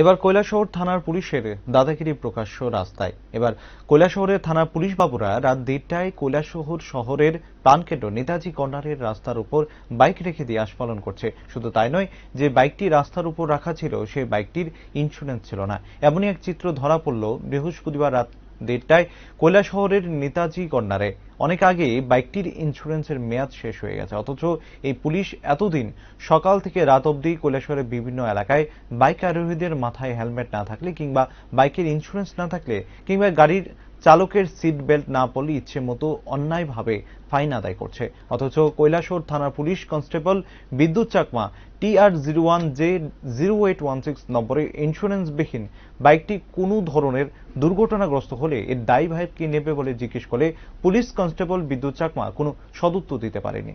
এবার কৈলাসহর থানার পুলিশের দাদাগিরি প্রকাশ্য রাস্তায়। এবার কৈলাসহরের থানার পুলিশ বাবুরা রাত 1:30টায় কৈলাসহর শহরের প্রাণকেন্দ্র নেতাজি কর্নারের রাস্তার উপর বাইক রেখে দিয়ে আস্ফালন করছে। শুধু তাই নয়, যে বাইকটি রাস্তার উপর রাখা ছিল সেই বাইকটির ইন্স্যুরেন্স ছিল না। এমনই এক চিত্র ধরা পড়ল বৃহস্পতিবার রাত 1:30টায় কৈলাসহরের নেতাজি কর্নারে। অনেক আগে বাইকটির ইন্স্যুরেন্সের মেয়াদ শেষ হয়ে গেছে, অথচ এই পুলিশ এতদিন সকাল থেকে রাত অবধি কৈলাসহরের বিভিন্ন এলাকায় বাইক আরোহীদের মাথায় হেলমেট না থাকলে কিংবা বাইকের ইন্স্যুরেন্স না থাকলে কিংবা গাড়ির চালকের সিট বেল্ট না পরলে ইচ্ছে মতো অন্যায়ভাবে ফাইন আদায় করছে। অথচ কৈলাসহর থানার পুলিশ কনস্টেবল বিদ্যুৎ চাকমা TR01J0816 নম্বরে ইন্স্যুরেন্সবিহীন বাইকটি কোনো ধরনের দুর্ঘটনাগ্রস্ত হলে এর দায়ভার কে নেবে বলে জিজ্ঞেস করে পুলিশ কনস্টেবল বিদ্যুৎ চাকমা কোনো সদুত্তর দিতে পারেনি।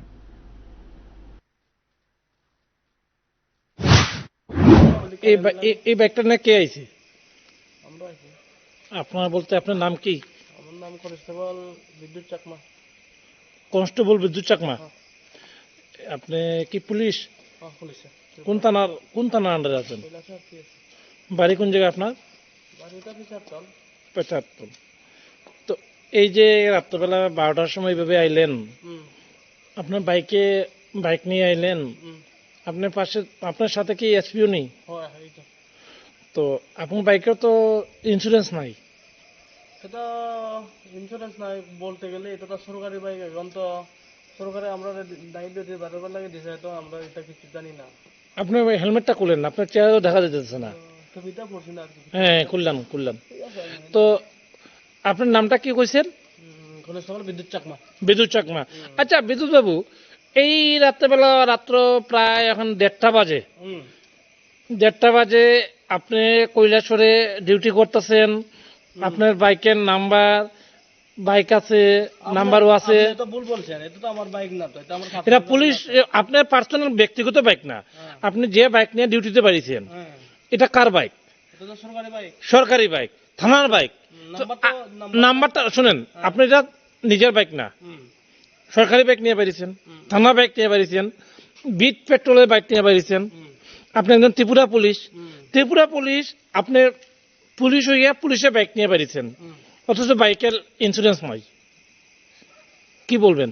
এই বাইকটা না কে আইছে? আমরা আছি। আপনার বলতে আপনার নাম কি? আমার নাম কনস্টেবল বিদ্যুৎ চাকমা। কনস্টেবল বিদ্যুৎ চাকমা। আপনি কি পুলিশ? পুলিশে। কোন থানার আন্ডারে আছেন? কৈলাসহর কি আছে? বাড়ি কোন জায়গায় আপনার? বাড়িটা বিচারতল। 75। তো এই যে রাত্রবেলা 12টার সময় এইভাবে আইলেন, আপনার বাইক নিয়ে আইলেন, আপনার পাশে আপনার সাথে কি এসপিও নেই? হয় এই তো। তো আপনার বাইকেও তো ইন্স্যুরেন্স নাই। এটা ইন্স্যুরেন্স নাই বলতে গেলে, এটা তো সরকারি বাইক। এখন তো সরকারে আমরা দায়িত্ব দিয়ে বারবার লাগে দিছে, তো আমরা এটা কিছু জানি না। আপনি হেলমেটটা খুলেন, আপনার চেহারাও দেখা যেতেছে না। সুবিধা পড়ছি না আর কি। হ্যাঁ, খুললাম। ঠিক আছে। তো আপনার নামটা কি কইছেন? কনস্টেবল বিদ্যুৎ চাকমা। বিদ্যুৎ চাকমা। আচ্ছা বিদ্যুৎ বাবু, এই রাত্র প্রায় এখন 1:30 বাজে। 1:30 বাজে আপনি কৈলাসহরে ডিউটি করতেছেন। আপনার বাইকের বাইক আছে, নাম্বারও আছে। এটা ভুল বলছেন, এটা তো আমার বাইক না, তো এটা আমার এটা পুলিশ, আপনার পার্সোনাল ব্যক্তিগত বাইক না। আপনি যে বাইক নিয়ে ডিউটিতে পারিয়েছেন, এটা কার বাইক? এটা তো সরকারি বাইক। সরকারি বাইক, থানার বাইক। নাম্বারটা শুনেন, আপনি এটা নিজের বাইক না, সরকারি বাইক নিয়ে বেরিয়েছেন, থানা বাইক নিয়ে বেরিয়েছেন, বিট পেট্রোলের বাইক নিয়ে বেরিয়েছেন। আপনি একজন ত্রিপুরা পুলিশ, আপনি পুলিশ হইয়া পুলিশের বাইক নিয়ে বেরিয়েছেন, অথচ বাইকের ইন্স্যুরেন্স নয়। কি বলবেন?